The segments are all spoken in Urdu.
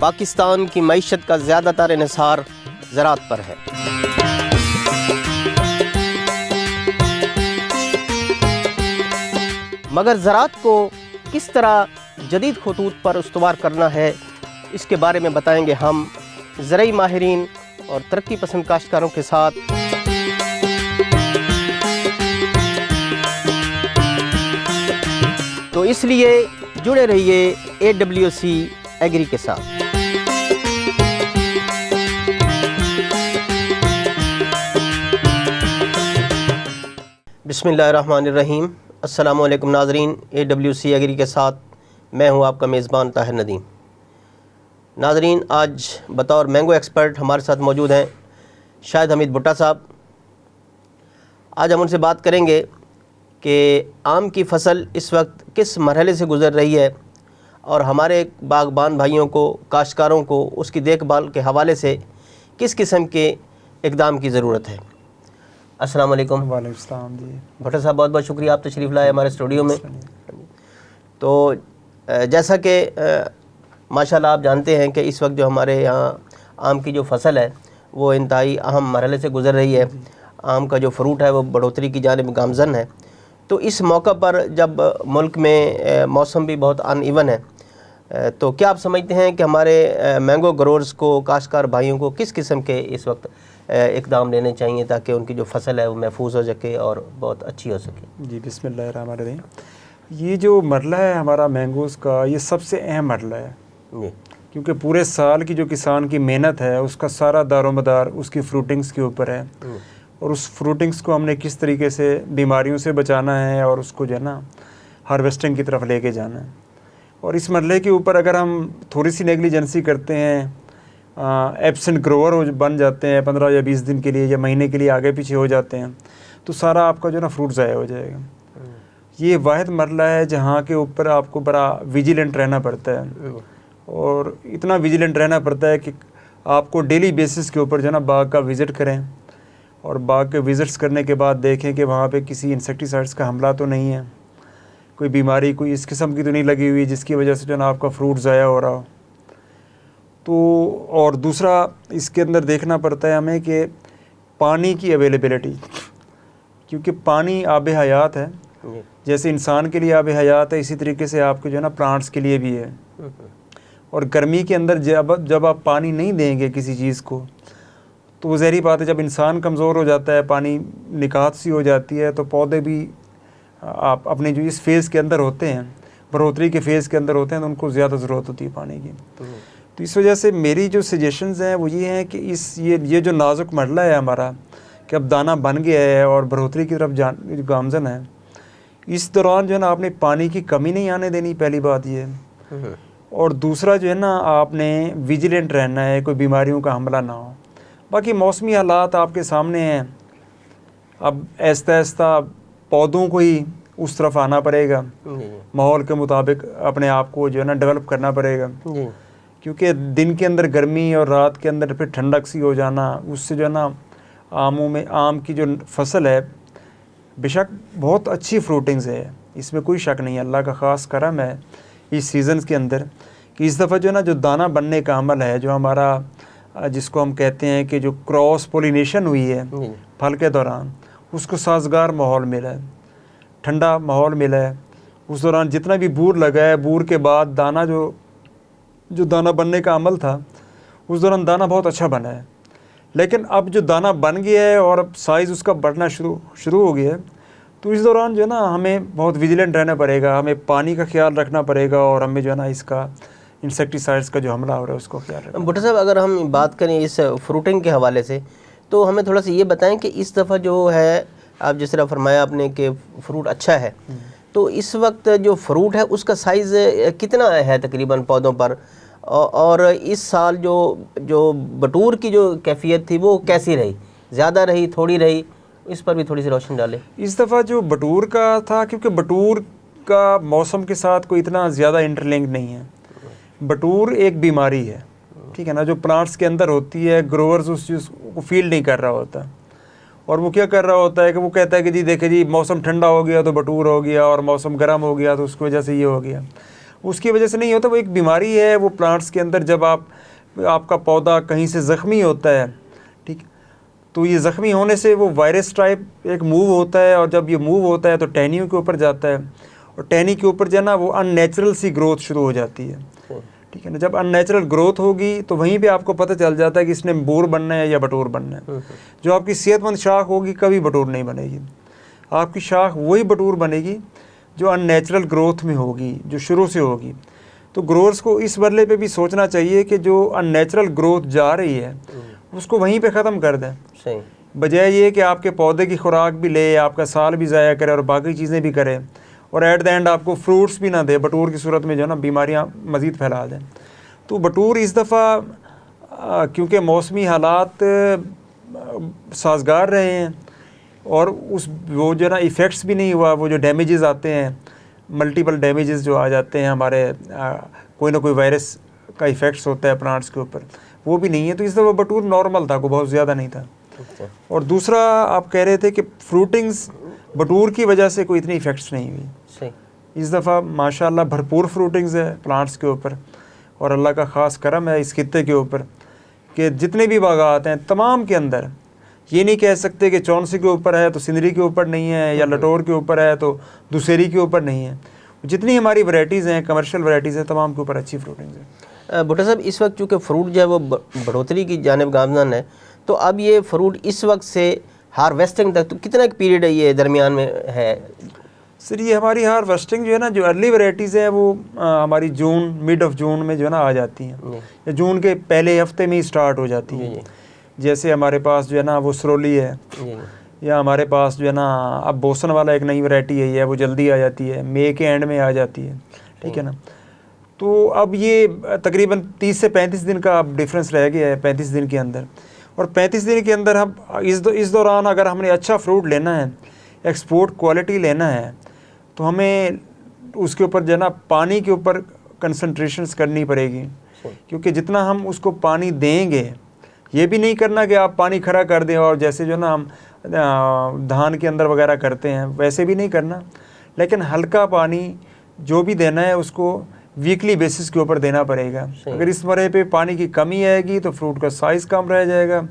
پاکستان کی معیشت کا زیادہ تر انحصار زراعت پر ہے۔ مگر زراعت کو کس طرح جدید خطوط پر استوار کرنا ہے، اس کے بارے میں بتائیں گے ہم زرعی ماہرین اور ترقی پسند کاشتکاروں کے ساتھ۔ تو اس لیے جڑے رہیے AWC ایگری کے ساتھ۔ بسم اللہ الرحمن الرحیم۔ السلام علیکم ناظرین، AWC ایگری کے ساتھ میں ہوں آپ کا میزبان طاہر ندیم۔ ناظرین، آج بطور مینگو ایکسپرٹ ہمارے ساتھ موجود ہیں شاہد حمید بھٹا صاحب۔ آج ہم ان سے بات کریں گے کہ آم کی فصل اس وقت کس مرحلے سے گزر رہی ہے اور ہمارے باغبان بھائیوں کو، کاشتکاروں کو اس کی دیکھ بھال کے حوالے سے کس قسم کے اقدام کی ضرورت ہے۔ السلام علیکم۔ وعلیکم السلام جی۔ بھٹا صاحب، بہت بہت شکریہ، آپ تشریف لائے ہمارے اسٹوڈیو میں۔ تو جیسا کہ ماشاءاللہ آپ جانتے ہیں کہ اس وقت جو ہمارے یہاں آم کی جو فصل ہے وہ انتہائی اہم مرحلے سے گزر رہی ہے۔ آم کا جو فروٹ ہے وہ بڑھوتری کی جانب گامزن ہے۔ تو اس موقع پر جب ملک میں موسم بھی بہت ان ایون ہے، تو کیا آپ سمجھتے ہیں کہ ہمارے مینگو گروورز کو، کاشتکار بھائیوں کو کس قسم کے اس وقت اقدام لینے چاہیے تاکہ ان کی جو فصل ہے وہ محفوظ ہو سکے اور بہت اچھی ہو سکے؟ جی، بسم اللہ الرحمن الرحیم۔ یہ جو مرحلہ ہے ہمارا مینگوز کا، یہ سب سے اہم مرحلہ ہے جی، کیونکہ پورے سال کی جو کسان کی محنت ہے اس کا سارا دار و مدار اس کی فروٹنگز کے اوپر ہے، اور اس فروٹنگز کو ہم نے کس طریقے سے بیماریوں سے بچانا ہے اور اس کو جو ہے نا ہارویسٹنگ کی طرف لے کے جانا ہے۔ اور اس مرحلے کے اوپر اگر ہم تھوڑی سی نیگلیجنسی کرتے ہیں، ایبسنٹ گروور بن جاتے ہیں 15 یا 20 دن کے لیے یا مہینے کے لیے آگے پیچھے ہو جاتے ہیں، تو سارا آپ کا جو ہے نا فروٹ ضائع ہو جائے گا۔ یہ واحد مرحلہ ہے جہاں کے اوپر آپ کو بڑا ویجیلنٹ رہنا پڑتا ہے، اور اتنا ویجیلنٹ رہنا پڑتا ہے کہ آپ کو ڈیلی بیسس کے اوپر جو ہے نا باغ کا وزٹ کریں، اور باغ کے وزٹس کرنے کے بعد دیکھیں کہ وہاں پہ کسی انسیکٹیسائڈس کا حملہ تو نہیں ہے، کوئی بیماری کوئی اس قسم کی تو نہیں لگی ہوئی جس کی وجہ سے جو ہے نا آپ کا فروٹ ضائع ہو رہا ہو۔ تو اور دوسرا اس کے اندر دیکھنا پڑتا ہے ہمیں کہ پانی کی اویلیبلٹی، کیونکہ پانی آب حیات ہے۔ جیسے انسان کے لیے آب حیات ہے، اسی طریقے سے آپ کے جو ہے نا پلانٹس کے لیے بھی ہے۔ اور گرمی کے اندر جب آپ پانی نہیں دیں گے کسی چیز کو، تو وہ ظاہری بات ہے جب انسان کمزور ہو جاتا ہے، پانی نکات سی ہو جاتی ہے، تو پودے بھی آپ اپنے جو اس فیز کے اندر ہوتے ہیں، بڑھوتری کے فیز کے اندر ہوتے ہیں، تو ان کو زیادہ ضرورت ہوتی ہے پانی کی۔ تو اس وجہ سے میری جو سجیشنز ہیں وہ یہ ہیں کہ یہ جو نازک مرحلہ ہے ہمارا، کہ اب دانہ بن گیا ہے اور بڑھوتری کی طرف گامزن ہے، اس دوران جو ہے نا آپ نے پانی کی کمی نہیں آنے دینی، پہلی بات یہ ہے۔ اور دوسرا جو ہے نا آپ نے ویجیلنٹ رہنا ہے، کوئی بیماریوں کا حملہ نہ ہو۔ باقی موسمی حالات آپ کے سامنے ہیں، اب آہستہ آہستہ پودوں کو ہی اس طرف آنا پڑے گا، ماحول کے مطابق اپنے آپ کو جو ہے نا ڈیولپ کرنا پڑے گا، کیونکہ دن کے اندر گرمی اور رات کے اندر پھر ٹھنڈک سی ہو جانا، اس سے جو ہے نا آم کی جو فصل ہے بے شک بہت اچھی فروٹنگز ہے، اس میں کوئی شک نہیں ہے، اللہ کا خاص کرم ہے اس سیزنز کے اندر کہ اس دفعہ جو ہے نا جو دانہ بننے کا عمل ہے، جو ہمارا جس کو ہم کہتے ہیں کہ جو کراس پولینیشن ہوئی ہے پھل کے دوران، اس کو سازگار ماحول ملا ہے، ٹھنڈا ماحول ملا ہے۔ اس دوران جتنا بھی بور لگا ہے، بور کے بعد دانہ جو دانہ بننے کا عمل تھا، اس دوران دانہ بہت اچھا بنا ہے۔ لیکن اب جو دانہ بن گیا ہے اور اب سائز اس کا بڑھنا شروع ہو گیا ہے، تو اس دوران جو ہے نا ہمیں بہت ویجیلنٹ رہنا پڑے گا، ہمیں پانی کا خیال رکھنا پڑے گا، اور ہمیں جو ہے نا اس کا انسیکٹیسائڈس کا جو حملہ ہو رہا ہے اس کو خیال رکھنا۔ بھٹا صاحب، اگر ہم بات کریں اس فروٹنگ کے حوالے سے، تو ہمیں تھوڑا سا یہ بتائیں کہ اس دفعہ جو ہے، آپ جس طرح فرمایا آپ نے کہ فروٹ اچھا ہے، تو اس وقت جو فروٹ ہے اس کا سائز کتنا ہے تقریباً پودوں پر، اور اس سال جو بٹور کی جو کیفیت تھی وہ کیسی رہی؟ زیادہ رہی، تھوڑی رہی؟ اس پر بھی تھوڑی سی روشنی ڈالیں۔ اس دفعہ جو بٹور کا تھا، کیونکہ بٹور کا موسم کے ساتھ کوئی اتنا زیادہ انٹر لنک نہیں ہے، بٹور ایک بیماری ہے، ٹھیک ہے نا، جو پلانٹس کے اندر ہوتی ہے، گروورز اس چیز کو فیل نہیں کر رہا ہوتا، اور وہ کیا کر رہا ہوتا ہے کہ وہ کہتا ہے کہ جی دیکھیں جی موسم ٹھنڈا ہو گیا تو بٹور ہو گیا، اور موسم گرم ہو گیا تو اس کی وجہ سے یہ ہو گیا۔ اس کی وجہ سے نہیں ہوتا, وہ ایک بیماری ہے وہ پلانٹس کے اندر. جب آپ کا پودا کہیں سے زخمی ہوتا ہے, ٹھیک, تو یہ زخمی ہونے سے وہ وائرس ٹائپ ایک موو ہوتا ہے, اور جب یہ موو ہوتا ہے تو ٹہنیوں کے اوپر جاتا ہے, اور ٹہنی کے اوپر جو ہے نا وہ ان نیچرل سی گروتھ شروع ہو جاتی ہے, ٹھیک ہے نا. جب ان نیچرل گروتھ ہوگی تو وہیں پہ آپ کو پتہ چل جاتا ہے کہ اس نے بور بننا ہے یا بٹور بننا ہے. جو آپ کی صحت مند شاخ ہوگی کبھی بٹور نہیں بنے گی, آپ کی شاخ وہی بٹور بنے گی جو ان نیچرل گروتھ میں ہوگی, جو شروع سے ہوگی. تو گروورس کو اس مرحلے پہ بھی سوچنا چاہیے کہ جو ان نیچرل گروتھ جا رہی ہے اس کو وہیں پہ ختم کر دیں, بجائے یہ کہ آپ کے پودے کی خوراک بھی لے, آپ کا سال بھی ضائع کرے اور باقی چیزیں بھی کرے, اور ایٹ دا اینڈ آپ کو فروٹس بھی نہ دے, بٹور کی صورت میں جو ہے نا بیماریاں مزید پھیلا دیں. تو بٹور اس دفعہ کیونکہ موسمی حالات سازگار رہے ہیں اور وہ جو ہے نا ایفیکٹس بھی نہیں ہوا, وہ جو ڈیمیجز آتے ہیں, ملٹیپل ڈیمیجز جو آ جاتے ہیں ہمارے, کوئی نہ کوئی وائرس کا ایفیکٹس ہوتا ہے پلانٹس کے اوپر, وہ بھی نہیں ہے. تو اس دفعہ بٹور نارمل تھا, کوئی بہت زیادہ نہیں تھا. اور دوسرا آپ کہہ رہے تھے کہ فروٹنگز بٹور کی وجہ سے کوئی اتنی ایفیکٹس نہیں ہوئی. اس دفعہ ماشاءاللہ بھرپور فروٹنگز ہے پلانٹس کے اوپر, اور اللہ کا خاص کرم ہے اس خطے کے اوپر کہ جتنے بھی باغات ہیں تمام کے اندر یہ نہیں کہہ سکتے کہ چونسی کے اوپر ہے تو سندری کے اوپر نہیں ہے, یا لٹور کے اوپر ہے تو دوسری کے اوپر نہیں ہے. جتنی ہماری ورائٹیز ہیں, کمرشل ورائٹیز ہیں, تمام کے اوپر اچھی فروٹنگز ہیں. بھٹو صاحب, اس وقت چونکہ فروٹ جو ہے وہ بڑھوتری کی جانب گامزن ہے, تو اب یہ فروٹ اس وقت سے ہارویسٹنگ تک تو کتنا ایک پیریڈ ہے یہ درمیان میں ہے؟ سر یہ ہماری ہارویسٹنگ جو ہے نا, جو ارلی ورائٹیز ہیں وہ ہماری جون, مڈ آف جون میں جو ہے نا آ جاتی ہیں, یا جون کے پہلے ہفتے میں ہی سٹارٹ ہو جاتی ہیں. جیسے ہمارے پاس جو ہے نا وہ سرولی ہے, یا ہمارے پاس جو ہے نا اب بوسن والا ایک نئی ورائٹی ہے, وہ جلدی آ جاتی ہے, مئی کے اینڈ میں آ جاتی ہے, ٹھیک ہے نا. تو اب یہ تقریباً 30 سے 35 دن کا اب ڈفرینس رہ گیا ہے 35 دن کے اندر, اور 35 دن کے اندر ہم اس دوران اگر ہم نے اچھا فروٹ لینا ہے, ایکسپورٹ کوالٹی لینا ہے, تو ہمیں اس کے اوپر جو ہے نا پانی کے اوپر کنسنٹریشنز کرنی پڑے گی. کیونکہ جتنا ہم اس کو پانی دیں گے, یہ بھی نہیں کرنا کہ آپ پانی کھڑا کر دیں اور جیسے جو نا ہم دھان کے اندر وغیرہ کرتے ہیں ویسے بھی نہیں کرنا, لیکن ہلکا پانی جو بھی دینا ہے اس کو ویکلی بیسس کے اوپر دینا پڑے گا. اگر اس مرحلے پہ پانی کی کمی آئے گی تو فروٹ کا سائز کم رہ جائے گا,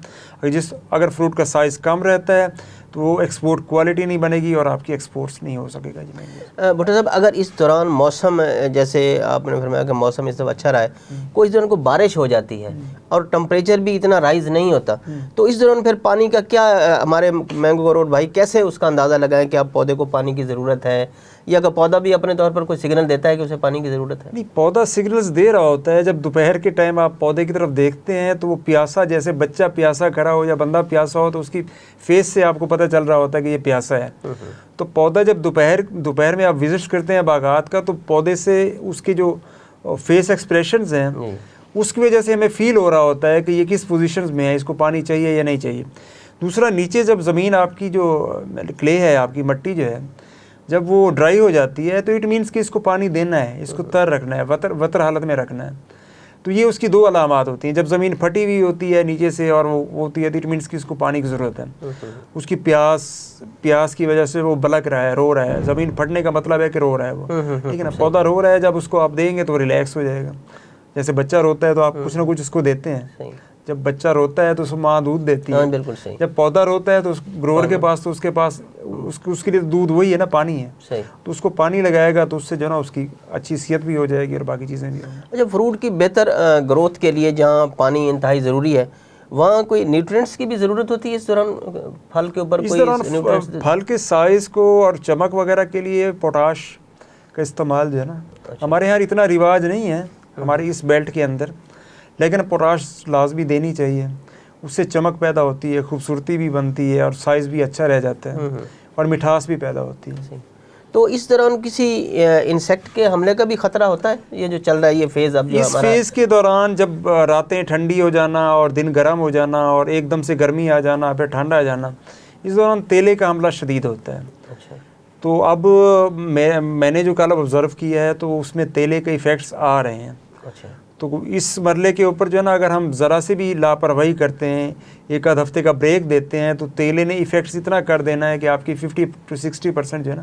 اگر فروٹ کا سائز کم رہتا ہے تو وہ ایکسپورٹ کوالٹی نہیں بنے گی اور آپ کی ایکسپورٹس نہیں ہو سکے گا. بھٹو صاحب, اگر اس دوران موسم, جیسے آپ نے فرمایا کہ موسم اس دفعہ اچھا رہا ہے, کوئی اس دوران کو بارش ہو جاتی ہے اور ٹمپریچر بھی اتنا رائز نہیں ہوتا, تو اس دوران پھر پانی کا کیا, ہمارے مینگو گروور بھائی کیسے اس کا اندازہ لگائیں کہ اب پودے کو پانی کی ضرورت ہے, یا کہ پودا بھی اپنے طور پر کوئی سگنل دیتا ہے کہ اسے پانی کی ضرورت ہے؟ نہیں, پودا سگنلز دے رہا ہوتا ہے. جب دوپہر کے ٹائم آپ پودے کی طرف دیکھتے ہیں تو وہ پیاسا, جیسے بچہ پیاسا کھڑا ہو یا بندہ پیاسا ہو تو اس کی فیس سے آپ کو پتہ چل رہا ہوتا ہے کہ یہ پیاسا ہے. تو پودا جب دوپہر میں آپ وزٹ کرتے ہیں باغات کا, تو پودے سے اس کے جو فیس ایکسپریشنز ہیں اس کی وجہ سے ہمیں فیل ہو رہا ہوتا ہے کہ یہ کس پوزیشنز میں ہے, اس کو پانی چاہیے یا نہیں چاہیے. دوسرا, نیچے جب زمین آپ کی جو کلے ہے, آپ کی مٹی جو ہے, جب وہ ڈرائی ہو جاتی ہے تو اٹ مینس کہ اس کو پانی دینا ہے, اس کو تر رکھنا ہے, وتر حالت میں رکھنا ہے. تو یہ اس کی دو علامات ہوتی ہیں. جب زمین پھٹی ہوئی ہوتی ہے نیچے سے اور وہ ہوتی ہے تو اٹ مینس کہ اس کو پانی کی ضرورت ہے. اس کی پیاس کی وجہ سے وہ بلک رہا ہے, رو رہا ہے. زمین پھٹنے کا مطلب ہے کہ رو رہا ہے وہ, ٹھیک ہے نا. پودا رو رہا ہے, جب اس کو آپ دیں گے تو ریلیکس ہو جائے گا. جیسے بچہ روتا ہے تو آپ کچھ نہ کچھ اس کو دیتے ہیں. جب بچہ روتا ہے تو اس ماں دودھ دیتی ہے. بالکل صحیح. جب پودا روتا ہے تو گروور کے پاس, تو اس کے پاس اس کے لیے دودھ وہی ہے نا, پانی ہے. صحیح. تو اس کو پانی لگائے گا تو اس سے جو ہے نا اس کی اچھی صحت بھی ہو جائے گی اور باقی چیزیں بھی ہوں گی. اچھا, فروٹ کی بہتر گروتھ کے لیے جہاں پانی انتہائی ضروری ہے, وہاں کوئی نیوٹرینٹس کی بھی ضرورت ہوتی ہے اس دوران پھل کے اوپر؟ اس دوران پھل کے سائز کو اور چمک وغیرہ کے لیے پوٹاش کا استعمال جو ہے نا, ہمارے یہاں اتنا رواج نہیں ہے ہماری اس بیلٹ کے اندر, لیکن پوٹاش لازمی دینی چاہیے. اس سے چمک پیدا ہوتی ہے, خوبصورتی بھی بنتی ہے اور سائز بھی اچھا رہ جاتا ہے اور مٹھاس بھی پیدا ہوتی ہے. تو اس دوران کسی انسیکٹ کے حملے کا بھی خطرہ ہوتا ہے, یہ جو چل رہا ہے یہ فیز اب جو اس فیز کے دوران جب راتیں ٹھنڈی ہو جانا اور دن گرم ہو جانا اور ایک دم سے گرمی آ جانا پھر ٹھنڈ آ جانا, اس دوران تیلے کا حملہ شدید ہوتا ہے. تو اب میں نے جو کل آبزرو کیا ہے تو اس میں تیلے کے ایفیکٹس آ رہے ہیں. تو اس مرحلے کے اوپر جو ہے نا اگر ہم ذرا سے بھی لاپرواہی کرتے ہیں, ایک آدھ ہفتے کا بریک دیتے ہیں, تو تیلے نے ایفیکٹس اتنا کر دینا ہے کہ آپ کی 50 to 60% جو ہے نا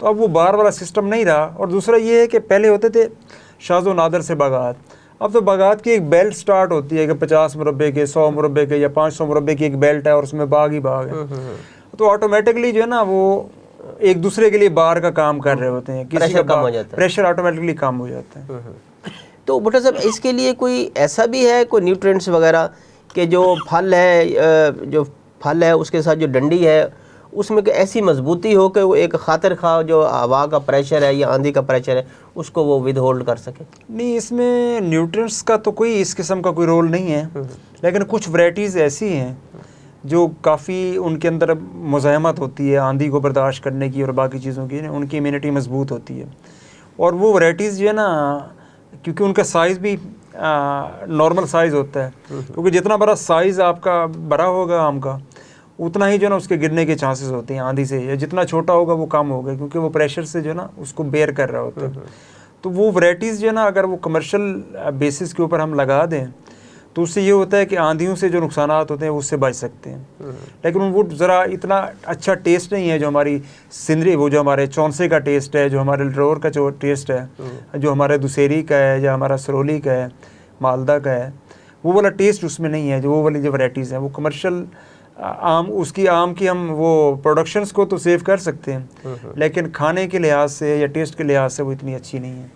تو اب وہ بار والا سسٹم نہیں رہا. اور دوسرا یہ ہے کہ پہلے ہوتے تھے شاذ و نادر سے باغات. اب تو باغات کی ایک بیلٹ سٹارٹ ہوتی ہے کہ 50 مربے کے 100 مربے کے یا 500 مربے کی ایک بیلٹ ہے اور اس میں باغ ہی باغ ہے. تو آٹومیٹکلی جو ہے نا وہ ایک دوسرے کے لیے بار کا کام کر رہے ہوتے ہیں, کسی کا پریشر آٹومیٹکلی کم ہو جاتا ہے. تو بھٹا صاحب اس کے لیے کوئی ایسا بھی ہے کوئی نیوٹرینٹس وغیرہ کہ جو پھل ہے اس کے ساتھ جو ڈنڈی ہے اس میں ایسی مضبوطی ہو کہ وہ ایک خاطر خواہ جو ہوا کا پریشر ہے یا آندھی کا پریشر ہے اس کو وہ ود ہولڈ کر سکے؟ نہیں, اس میں نیوٹرینٹس کا تو کوئی اس قسم کا کوئی رول نہیں ہے, لیکن کچھ ورائٹیز ایسی ہیں جو کافی ان کے اندر مزاحمت ہوتی ہے آندھی کو برداشت کرنے کی اور باقی چیزوں کی, ان کی امیونٹی مضبوط ہوتی ہے. اور وہ ورائٹیز جو ہے نا کیونکہ ان کا سائز بھی نارمل سائز ہوتا ہے, کیونکہ جتنا بڑا سائز آپ کا بڑا ہوگا آم کا اتنا ہی جو ہے نا اس کے گرنے کے چانسز ہوتے ہیں آندھی سے, یا جتنا چھوٹا ہوگا وہ کم ہوگا کیونکہ وہ پریشر سے جو ہے نا اس کو بیئر کر رہا ہوتا ہے. تو وہ ورائٹیز جو ہے نا اگر وہ کمرشل بیسس کے اوپر ہم لگا دیں تو اس سے یہ ہوتا ہے کہ آندھیوں سے جو نقصانات ہوتے ہیں اس سے بچ سکتے ہیں. لیکن وہ ذرا اتنا اچھا ٹیسٹ نہیں ہے جو ہماری سندری, وہ جو ہمارے چونسے کا ٹیسٹ ہے, جو ہمارے لٹرور کا جو ٹیسٹ ہے, جو ہمارے دسہری کا ہے یا ہمارا سرولی کا ہے, مالدہ کا ہے, وہ والا ٹیسٹ اس میں نہیں ہے. جو وہ والی جو ورائٹیز ہیں وہ کمرشل آم کی ہم وہ پروڈکشنز کو تو سیو کر سکتے ہیں, لیکن کھانے کے لحاظ سے یا ٹیسٹ کے لحاظ سے وہ اتنی اچھی نہیں ہے.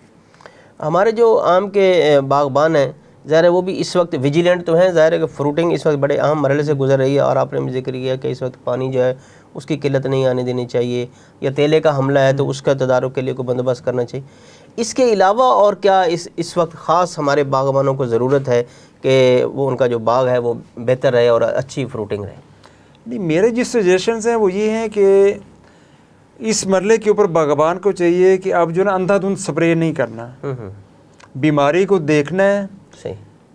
ہمارے جو آم کے باغبان ہیں ظاہر ہے وہ بھی اس وقت ویجیلنٹ تو ہیں, ظاہر ہے کہ فروٹنگ اس وقت بڑے اہم مرحلے سے گزر رہی ہے, اور آپ نے بھی ذکر کیا کہ اس وقت پانی جو ہے اس کی قلت نہیں آنے دینی چاہیے, یا تیلے کا حملہ ہے تو اس کا تدارک کے لیے کوئی بندوبست کرنا چاہیے. اس کے علاوہ اور کیا اس وقت خاص ہمارے باغبانوں کو ضرورت ہے کہ وہ ان کا جو باغ ہے وہ بہتر رہے اور اچھی فروٹنگ رہے؟ نہیں, میرے جس سجیشنز ہیں وہ یہ ہیں کہ اس مرحلے کے اوپر باغبان کو چاہیے کہ اب جو نا اندھا دھند سپرے نہیں کرنا, بیماری کو دیکھنا ہے,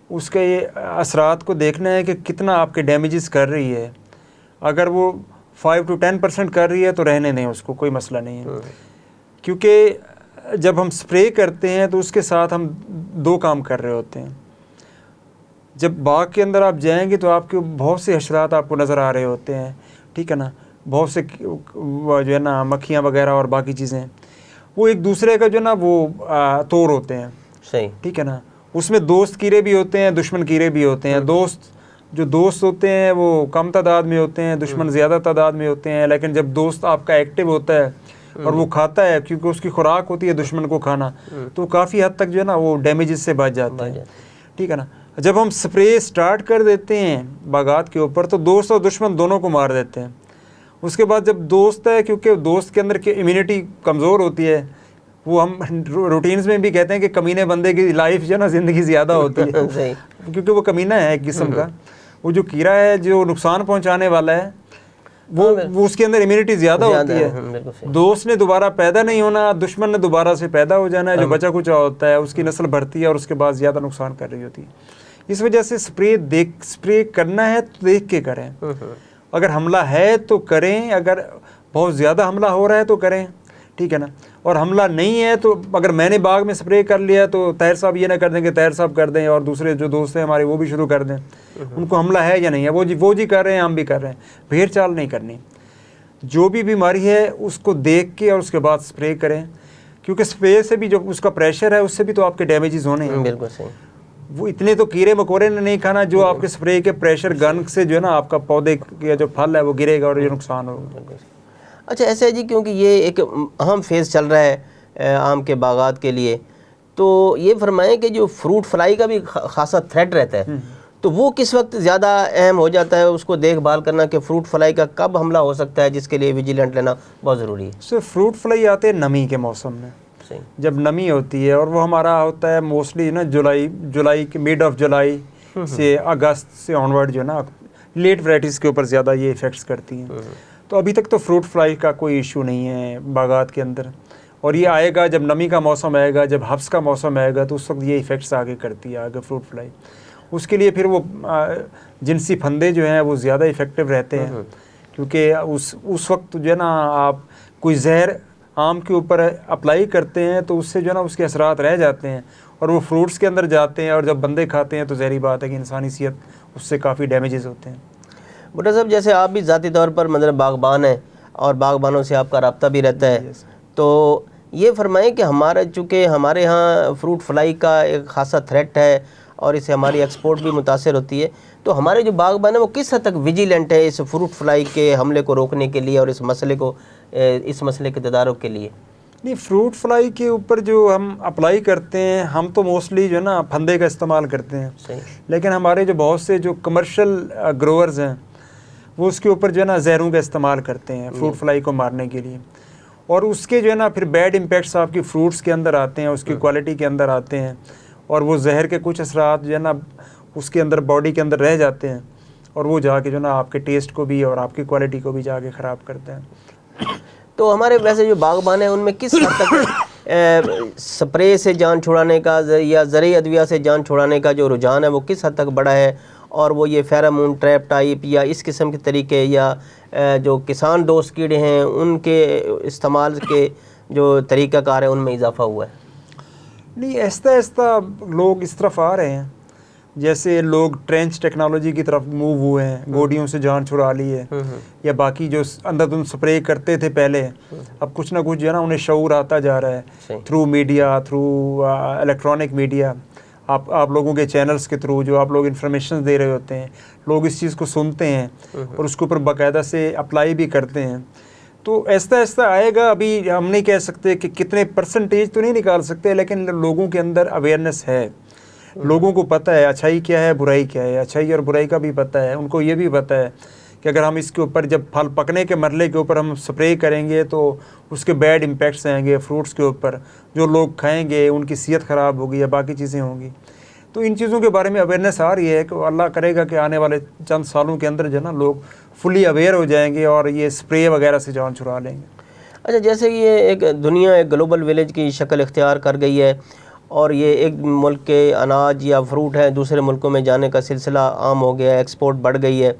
اس کے اثرات کو دیکھنا ہے کہ کتنا آپ کے ڈیمیجز کر رہی ہے. اگر وہ 5 to 10% کر رہی ہے تو رہنے دیں اس کو, کوئی مسئلہ نہیں ہے. کیونکہ جب ہم سپرے کرتے ہیں تو اس کے ساتھ ہم دو کام کر رہے ہوتے ہیں. جب باغ کے اندر آپ جائیں گے تو آپ کے بہت سے حشرات آپ کو نظر آ رہے ہوتے ہیں, ٹھیک ہے نا, بہت سے جو ہے نا مکھیاں وغیرہ اور باقی چیزیں, وہ ایک دوسرے کا جو ہے نا وہ توڑ ہوتے ہیں, صحیح, ٹھیک ہے نا. اس میں دوست کیڑے بھی ہوتے ہیں, دشمن کیڑے بھی ہوتے ہیں. دوست ہوتے ہیں وہ کم تعداد میں ہوتے ہیں, دشمن زیادہ تعداد میں ہوتے ہیں. لیکن جب دوست آپ کا ایکٹیو ہوتا ہے اور وہ کھاتا ہے, کیونکہ اس کی خوراک ہوتی ہے دشمن کو کھانا, تو کافی حد تک جو ہے نا وہ ڈیمیجز سے بچ جاتا ہے, ٹھیک ہے نا. جب ہم سپرے سٹارٹ کر دیتے ہیں باغات کے اوپر تو دوست اور دشمن دونوں کو مار دیتے ہیں. اس کے بعد جب دوست ہے, کیونکہ دوست کے اندر کی امیونٹی کمزور ہوتی ہے, وہ ہم روٹینز میں بھی کہتے ہیں کہ کمینے بندے کی لائف جو ہے نا زندگی زیادہ ہوتی ہے, کیونکہ وہ کمینہ ہے ایک قسم کا. وہ جو کیڑا ہے جو نقصان پہنچانے والا ہے وہ اس کے اندر امیونٹی زیادہ ہوتی ہے. دوست نے دوبارہ پیدا نہیں ہونا, دشمن نے دوبارہ سے پیدا ہو جانا ہے, جو بچا کچا ہوتا ہے اس کی نسل بڑھتی ہے اور اس کے بعد زیادہ نقصان کر رہی ہوتی ہے. اس وجہ سے سپرے کرنا ہے تو دیکھ کے کریں. اگر حملہ ہے تو کریں, اگر بہت زیادہ حملہ ہو رہا ہے تو کریں, ٹھیک ہے نا. اور حملہ نہیں ہے تو اگر میں نے باغ میں سپرے کر لیا تو طاہر صاحب یہ نہ کر دیں کہ طاہر صاحب کر دیں اور دوسرے جو دوست ہیں ہمارے وہ بھی شروع کر دیں. ان کو حملہ ہے یا نہیں ہے وہ جی کر رہے ہیں, ہم بھی کر رہے ہیں. بھیڑ چال نہیں کرنی. جو بھی بیماری ہے اس کو دیکھ کے اور اس کے بعد سپرے کریں, کیونکہ سپرے سے بھی جو اس کا پریشر ہے اس سے بھی تو آپ کے ڈیمیجز ہونے ہیں. بالکل صحیح. وہ اتنے تو کیڑے مکوڑے نے نہیں کھانا جو آپ کے سپرے کے پریشر گن سے جو ہے نا آپ کا پودے کا جو پھل ہے وہ گرے گا اور یہ نقصان ہوگا. اچھا ایسا ہے جی, کیونکہ یہ ایک اہم فیز چل رہا ہے آم کے باغات کے لیے, تو یہ فرمائیں کہ جو فروٹ فلائی کا بھی خاصا تھریٹ رہتا ہے, تو وہ کس وقت زیادہ اہم ہو جاتا ہے اس کو دیکھ بھال کرنا کہ فروٹ فلائی کا کب حملہ ہو سکتا ہے, جس کے لیے ویجیلنٹ لینا بہت ضروری ہے؟ فروٹ فلائی آتے ہیں نمی کے موسم میں, جب نمی ہوتی ہے, اور وہ ہمارا ہوتا ہے موسٹلی نا جولائی کے مڈ آف جولائی سے اگست سے آنورڈ جو ہے نا لیٹ ورائٹیز کے اوپر زیادہ یہ افیکٹس کرتی ہیں. تو ابھی تک تو فروٹ فلائی کا کوئی ایشو نہیں ہے باغات کے اندر, اور یہ آئے گا جب نمی کا موسم آئے گا, جب ہبس کا موسم آئے گا تو اس وقت یہ افیکٹس آگے کرتی ہے آگے فروٹ فلائی. اس کے لیے پھر وہ جنسی پھندے جو ہیں وہ زیادہ افیکٹو رہتے ہیں, کیونکہ اس وقت جو ہے نا آپ کوئی زہر آم کے اوپر اپلائی کرتے ہیں تو اس سے جو ہے نا اس کے اثرات رہ جاتے ہیں اور وہ فروٹس کے اندر جاتے ہیں, اور جب بندے کھاتے ہیں تو ظاہری بات ہے کہ انسانی صحت اس سے کافی ڈیمیجز ہوتے ہیں. بھٹا صاحب جیسے آپ بھی ذاتی طور پر مطلب باغبان ہیں اور باغبانوں سے آپ کا رابطہ بھی رہتا ہے, تو یہ فرمائیں کہ چونکہ ہمارے ہاں فروٹ فلائی کا ایک خاصا تھریٹ ہے اور اس سے ہماری ایکسپورٹ بھی متاثر ہوتی ہے، تو ہمارے جو باغبان ہیں وہ کس حد تک ویجیلنٹ ہے اس فروٹ فلائی کے حملے کو روکنے کے لیے اور اس مسئلے کے تدارک کے لیے؟ نہیں، فروٹ فلائی کے اوپر جو ہم اپلائی کرتے ہیں، ہم تو موسٹلی جو ہے نا پھندے کا استعمال کرتے ہیں، صحیح. لیکن ہمارے جو بہت سے جو کمرشل گروورز ہیں وہ اس کے اوپر جو ہے نا زہروں کا استعمال کرتے ہیں فروٹ فلائی کو مارنے کے لیے، اور اس کے جو ہے نا پھر بیڈ امپیکٹس آپ کی فروٹس کے اندر آتے ہیں، اس کی کوالٹی کے اندر آتے ہیں، اور وہ زہر کے کچھ اثرات جو ہے نا اس کے اندر باڈی کے اندر رہ جاتے ہیں، اور وہ جا کے جو ہے نا آپ کے ٹیسٹ کو بھی اور آپ کی کوالٹی کو بھی جا کے خراب کرتے ہیں۔ تو ہمارے ویسے جو باغبان ہیں ان میں کس حد تک سپرے سے جان چھڑانے کا یا زرعی ادویہ سے جان چھڑانے کا جو رجحان ہے وہ کس حد تک بڑا ہے، اور وہ یہ فیرامون ٹریپ ٹائپ یا اس قسم کے طریقے یا جو کسان دوست کیڑے ہیں ان کے استعمال کے جو طریقہ کار ہے ان میں اضافہ ہوا ہے؟ نہیں، آہستہ آہستہ لوگ اس طرف آ رہے ہیں، جیسے لوگ ٹرینچ ٹیکنالوجی کی طرف موو ہوئے ہیں، گوڑیوں سے جان چھڑا لی ہے، یا باقی جو اندر دھند سپرے کرتے تھے پہلے، اب کچھ نہ کچھ جو ہے نا انہیں شعور آتا جا رہا ہے through media, through electronic media, آپ لوگوں کے چینلز کے تھرو جو آپ لوگ انفارمیشن دے رہے ہوتے ہیں، لوگ اس چیز کو سنتے ہیں اور اس کے اوپر باقاعدہ سے اپلائی بھی کرتے ہیں۔ تو آہستہ آہستہ آئے گا، ابھی ہم نہیں کہہ سکتے کہ کتنے پرسنٹیج تو نہیں نکال سکتے، لیکن لوگوں کے اندر اویئرنیس ہے، لوگوں کو پتہ ہے اچھائی کیا ہے، برائی کیا ہے، اچھائی اور برائی کا بھی پتہ ہے، ان کو یہ بھی پتہ ہے کہ اگر ہم اس کے اوپر جب پھل پکنے کے مرحلے کے اوپر ہم سپرے کریں گے تو اس کے بیڈ امپیکٹس آئیں گے فروٹس کے اوپر، جو لوگ کھائیں گے ان کی صحت خراب ہوگی یا باقی چیزیں ہوں گی۔ تو ان چیزوں کے بارے میں اویئرنیس آ رہی ہے کہ اللہ کرے گا کہ آنے والے چند سالوں کے اندر جو ہے نا لوگ فلی اویئر ہو جائیں گے اور یہ سپرے وغیرہ سے جان چھڑا لیں گے۔ اچھا، جیسے یہ ایک دنیا ایک گلوبل ویلیج کی شکل اختیار کر گئی ہے اور یہ ایک ملک کے اناج یا فروٹ ہیں دوسرے ملکوں میں جانے کا سلسلہ عام ہو گیا ہے، ایکسپورٹ بڑھ گئی ہے،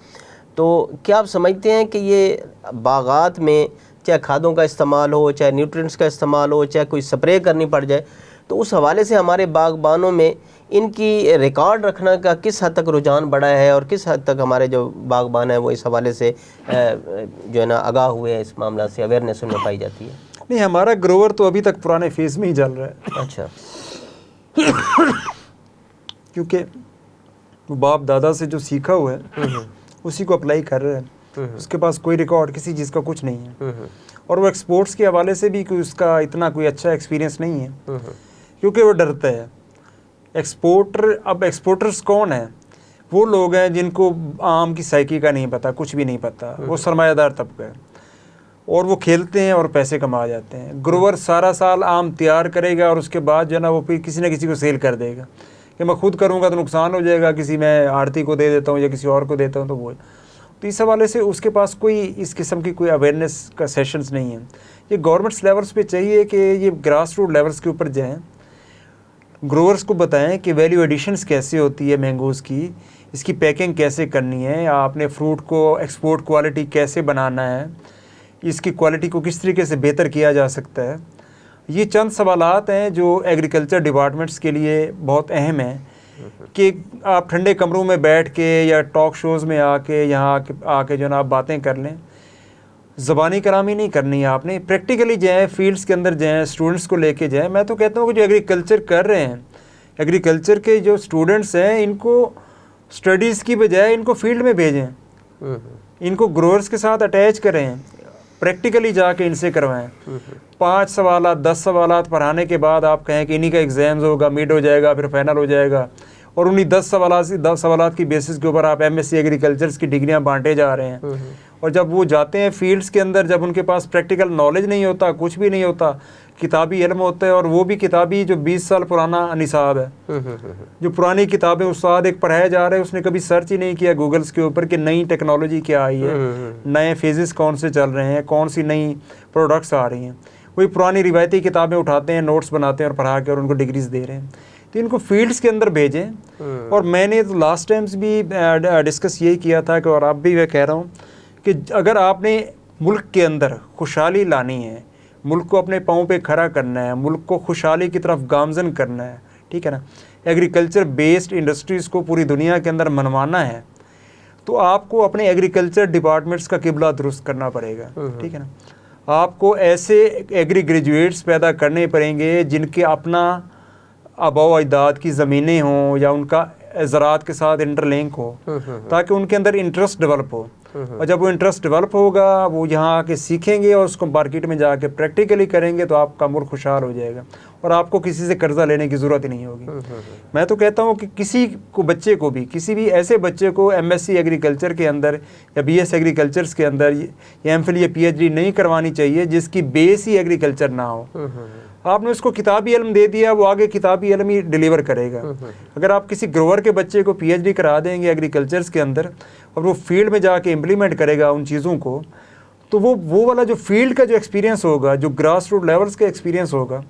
تو کیا آپ سمجھتے ہیں کہ یہ باغات میں چاہے کھادوں کا استعمال ہو، چاہے نیوٹرینٹس کا استعمال ہو، چاہے کوئی سپرے کرنی پڑ جائے، تو اس حوالے سے ہمارے باغبانوں میں ان کی ریکارڈ رکھنا کا کس حد تک رجحان بڑھا ہے اور کس حد تک ہمارے جو باغبان ہیں وہ اس حوالے سے جو ہے نا آگاہ ہوئے ہیں، اس معاملہ سے اویئرنیس ان میں پائی جاتی ہے؟ نہیں، ہمارا گروور تو ابھی تک پرانے فیز میں ہی چل رہا ہے۔ اچھا، کیونکہ وہ باپ دادا سے جو سیکھا ہوا ہے اسی کو اپلائی کر رہے ہیں، اس کے پاس کوئی ریکارڈ کسی چیز کا کچھ نہیں ہے، اور وہ ایکسپورٹس کے حوالے سے بھی کوئی اس کا اتنا کوئی اچھا ایکسپیرینس نہیں ہے، کیونکہ وہ ڈرتا ہے۔ اب ایکسپورٹرز کون ہیں؟ وہ لوگ ہیں جن کو عام کی سائیکی کا نہیں پتہ، کچھ بھی نہیں پتہ، وہ سرمایہ دار طبقہ ہے اور وہ کھیلتے ہیں اور پیسے کما جاتے ہیں۔ گروور سارا سال آم تیار کرے گا اور اس کے بعد جو ہے نا وہ پھر کسی نہ کسی کو سیل کر دے گا کہ میں خود کروں گا تو نقصان ہو جائے گا، کسی میں آڑتی کو دے دیتا ہوں یا کسی اور کو دیتا ہوں، تو اس حوالے سے اس کے پاس کوئی اس قسم کی کوئی اویئرنیس کا سیشنز نہیں ہیں۔ یہ گورنمنٹس لیولز پہ چاہیے کہ یہ گراس روٹ لیولز کے اوپر جائیں، گروورز کو بتائیں کہ ویلیو ایڈیشنز کیسے ہوتی ہے مینگوز کی، اس کی پیکنگ کیسے کرنی ہے، آپ نے فروٹ کو ایکسپورٹ کوالٹی کیسے بنانا ہے، اس کی کوالٹی کو کس طریقے سے بہتر کیا جا سکتا ہے۔ یہ چند سوالات ہیں جو ایگریکلچر ڈپارٹمنٹس کے لیے بہت اہم ہیں کہ آپ ٹھنڈے کمروں میں بیٹھ کے یا ٹاک شوز میں آ کے یہاں آ کے جو نا آپ باتیں کر لیں، زبانی کلامی نہیں کرنی ہے، آپ نے پریکٹیکلی جائیں، فیلڈز کے اندر جائیں، اسٹوڈنٹس کو لے کے جائیں۔ میں تو کہتا ہوں کہ جو ایگریکلچر کر رہے ہیں، ایگریکلچر کے جو اسٹوڈنٹس ہیں، ان کو اسٹڈیز کی بجائے ان کو فیلڈ میں بھیجیں، ان کو گروورز کے ساتھ اٹیچ کریں، پریکٹیکلی جا کے ان سے کروائیں۔ 5 سوالات 10 سوالات پڑھانے کے بعد آپ کہیں کہ انہی کا ایگزامز ہوگا، مڈ ہو جائے گا، پھر فائنل ہو جائے گا، اور انہی 10 سوالات کی بیسس کے اوپر آپ ایم ایس سی ایگریکلچرز کی ڈگریاں بانٹے جا رہے ہیں۔ اور جب وہ جاتے ہیں فیلڈز کے اندر، جب ان کے پاس پریکٹیکل نالج نہیں ہوتا، کچھ بھی نہیں ہوتا، کتابی علم ہوتا ہے، اور وہ بھی کتابی جو 20 سال پرانا نصاب ہے، جو پرانی کتابیں استاد ایک پڑھایا جا رہا ہے، اس نے کبھی سرچ ہی نہیں کیا گوگلز کے اوپر کہ نئی ٹیکنالوجی کیا آئی ہے، نئے فیزز کون سے چل رہے ہیں، کون سی نئی پروڈکٹس آ رہی ہیں۔ وہی پرانی روایتی کتابیں اٹھاتے ہیں، نوٹس بناتے ہیں اور پڑھا کے اور ان کو ڈگریز دے رہے ہیں۔ تو ان کو فیلڈز کے اندر بھیجیں۔ اور میں نے تو لاسٹ ٹائمز بھی ڈسکس یہی کیا تھا کہ اور اب بھی میں کہہ رہا ہوں کہ اگر آپ نے ملک کے اندر خوشحالی لانی ہے، ملک کو اپنے پاؤں پہ کھڑا کرنا ہے، ملک کو خوشحالی کی طرف گامزن کرنا ہے، ٹھیک ہے نا، ایگریکلچر بیسڈ انڈسٹریز کو پوری دنیا کے اندر منوانا ہے، تو آپ کو اپنے ایگریکلچر ڈپارٹمنٹس کا قبلہ درست کرنا پڑے گا، ٹھیک ہے نا۔ آپ کو ایسے ایگری گریجویٹس پیدا کرنے پڑیں گے جن کے اپنا آباء و اجداد کی زمینیں ہوں یا ان کا زراعت کے ساتھ انٹر لنک ہو، تاکہ ان کے اندر انٹرسٹ ڈیولپ ہو، اور جب وہ انٹرسٹ ڈیولپ ہوگا وہ یہاں آ کے سیکھیں گے اور اس کو مارکیٹ میں جا کے پریکٹیکلی کریں گے تو آپ کا ملک خوشحال ہو جائے گا اور آپ کو کسی سے قرضہ لینے کی ضرورت ہی نہیں ہوگی۔ میں تو کہتا ہوں کہ کسی کو بچے کو بھی، کسی بھی ایسے بچے کو ایم ایس سی ایگریکلچر کے اندر یا بی ایس ایگریکلچرس کے اندر یا ایم فل یا پی ایچ ڈی نہیں کروانی چاہیے جس کی بیس ہی ایگریکلچر نہ ہو۔ آپ نے اس کو کتابی علم دے دیا، وہ آگے کتابی علم ہی ڈیلیور کرے گا۔ اگر آپ کسی گروور کے بچے کو پی ایچ ڈی کرا دیں گے ایگریکلچرس کے اندر اور وہ فیلڈ میں جا کے امپلیمنٹ کرے گا ان چیزوں کو، تو وہ والا جو فیلڈ کا جو ایکسپیرینس ہوگا، جو گراس روٹ لیولز کا ایکسپیرینس ہوگا،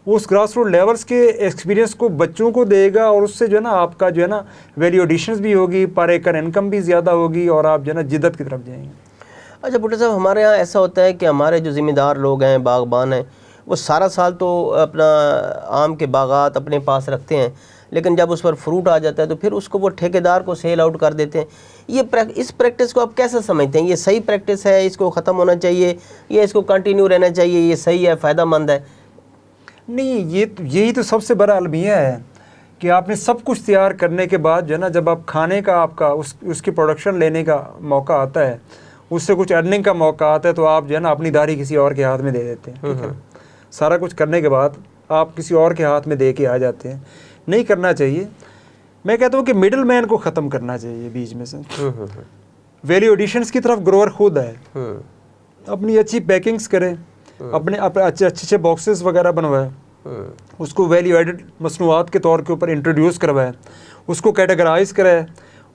وہ اس گراس روٹ لیولز کے ایکسپیرینس کو بچوں کو دے گا، اور اس سے جو ہے نا آپ کا جو ہے نا ویلیو ایڈیشنز بھی ہوگی، پر ایکر انکم بھی زیادہ ہوگی، اور آپ جو ہے نا جدت کی طرف جائیں گے۔ اچھا بھٹو صاحب، ہمارے یہاں ایسا ہوتا ہے کہ ہمارے جو ذمہ دار لوگ ہیں، باغبان ہیں، وہ سارا سال تو اپنا آم کے باغات اپنے پاس رکھتے ہیں، لیکن جب اس پر فروٹ آ جاتا ہے تو پھر اس کو وہ ٹھیکیدار کو سیل آؤٹ کر دیتے ہیں۔ اس پریکٹس کو آپ کیسے سمجھتے ہیں؟ یہ صحیح پریکٹس ہے، اس کو ختم ہونا چاہیے، یا اس کو کنٹینیو رہنا چاہیے، یہ صحیح ہے، فائدہ مند ہے؟ نہیں، یہی تو سب سے بڑا المیہ ہے کہ آپ نے سب کچھ تیار کرنے کے بعد جو ہے نا جب آپ کھانے کا آپ کا اس کی پروڈکشن لینے کا موقع آتا ہے، اس سے کچھ ارننگ کا موقع آتا ہے، تو آپ جو ہے نا اپنی داری کسی اور کے ہاتھ میں دے دیتے ہیں۔ ٹھیک ہے، سارا کچھ کرنے کے بعد آپ کسی اور کے ہاتھ میں دے کے آ جاتے ہیں۔ نہیں کرنا چاہیے۔ میں کہتا ہوں کہ مڈل مین کو ختم کرنا چاہیے بیچ میں سے۔ ویلیو ایڈیشنز کی طرف گروور خود ہے، اپنی اچھی پیکنگز کرے، اپنے اچھے باکسز وغیرہ بنوائے، اس کو ویلیو ایڈڈ مصنوعات کے طور کے اوپر انٹروڈیوس کروائے، اس کو کیٹیگرائز کرے،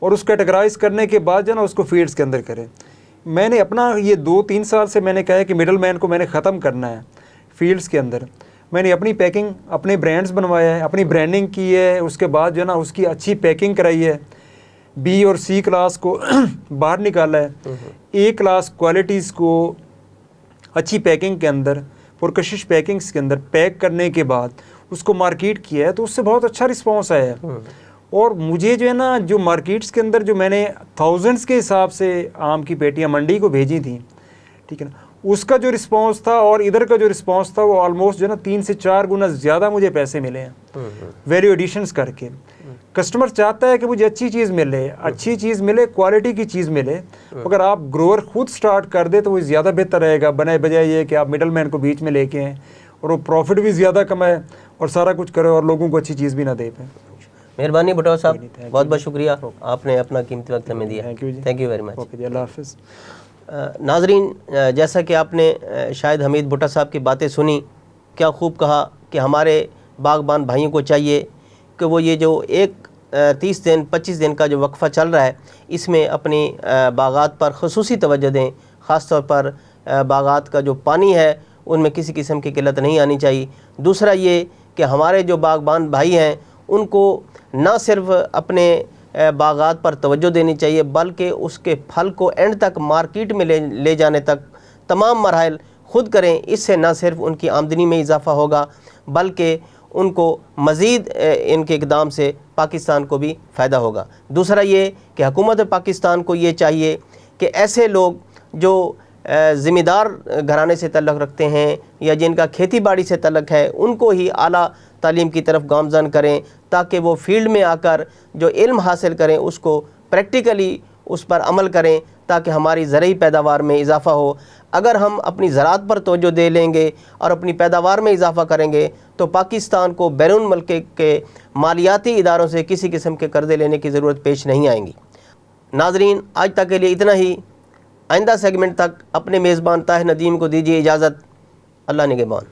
اور اس کیٹیگرائز کرنے کے بعد جو ہے نا اس کو فیلڈز کے اندر کرے۔ میں نے اپنا یہ 2-3 سال سے میں نے کہا ہے کہ مڈل مین کو میں نے ختم کرنا ہے فیلڈز کے اندر۔ میں نے اپنی پیکنگ، اپنے برانڈز بنوایا ہے، اپنی برانڈنگ کی ہے، اس کے بعد جو ہے نا اس کی اچھی پیکنگ کرائی ہے، بی اور سی کلاس کو باہر نکالا ہے، اے کلاس کوالٹیز کو اچھی پیکنگ کے اندر، پرکشش پیکنگز کے اندر پیک کرنے کے بعد اس کو مارکیٹ کیا ہے، تو اس سے بہت اچھا رسپانس آیا ہے۔ اور مجھے جو ہے نا جو مارکیٹس کے اندر جو میں نے تھاؤزنڈس کے حساب سے آم کی پیٹیاں منڈی کو بھیجی تھیں، ٹھیک ہے نا، اس کا جو رسپانس تھا اور ادھر کا جو رسپانس تھا وہ آلموسٹ جو ہے نا 3 سے 4 گنا زیادہ مجھے پیسے ملے ہیں ویلیو ایڈیشنز کر کے۔ کسٹمر چاہتا ہے کہ مجھے اچھی چیز ملے، کوالٹی کی چیز ملے۔ اگر آپ گروور خود سٹارٹ کر دے تو وہ زیادہ بہتر رہے گا، بنائے بجائے یہ کہ آپ مڈل مین کو بیچ میں لے کے ہیں اور وہ پروفٹ بھی زیادہ کمائے اور سارا کچھ کرے اور لوگوں کو اچھی چیز بھی نہ دے پائے۔ مہربانی بٹوا صاحب، بہت بہت شکریہ، آپ نے اپنا قیمتی وقت ہمیں دیا۔ Thank you very much. Okay جی، اللہ حافظ۔ ناظرین، جیسا کہ آپ نے شاید حمید بھٹا صاحب کی باتیں سنی، کیا خوب کہا کہ ہمارے باغبان بھائیوں کو چاہیے کہ وہ یہ جو 30 دن 25 دن کا جو وقفہ چل رہا ہے، اس میں اپنی باغات پر خصوصی توجہ دیں، خاص طور پر باغات کا جو پانی ہے ان میں کسی قسم کی قلت نہیں آنی چاہیے۔ دوسرا یہ کہ ہمارے جو باغبان بھائی ہیں ان کو نہ صرف اپنے باغات پر توجہ دینی چاہیے، بلکہ اس کے پھل کو اینڈ تک مارکیٹ میں لے جانے تک تمام مراحل خود کریں۔ اس سے نہ صرف ان کی آمدنی میں اضافہ ہوگا بلکہ ان کو مزید ان کے اقدام سے پاکستان کو بھی فائدہ ہوگا۔ دوسرا یہ کہ حکومت پاکستان کو یہ چاہیے کہ ایسے لوگ جو ذمہ دار گھرانے سے تعلق رکھتے ہیں یا جن کا کھیتی باڑی سے تعلق ہے، ان کو ہی اعلیٰ تعلیم کی طرف گامزن کریں، تاکہ وہ فیلڈ میں آ کر جو علم حاصل کریں اس کو پریکٹیکلی اس پر عمل کریں، تاکہ ہماری زرعی پیداوار میں اضافہ ہو۔ اگر ہم اپنی زراعت پر توجہ دے لیں گے اور اپنی پیداوار میں اضافہ کریں گے تو پاکستان کو بیرون ملک کے مالیاتی اداروں سے کسی قسم کے قرضے لینے کی ضرورت پیش نہیں آئیں گی۔ ناظرین، آج تک کے لیے اتنا ہی۔ آئندہ سیگمنٹ تک اپنے میزبان طاہر ندیم کو دیجیے اجازت۔ اللہ نگہبان۔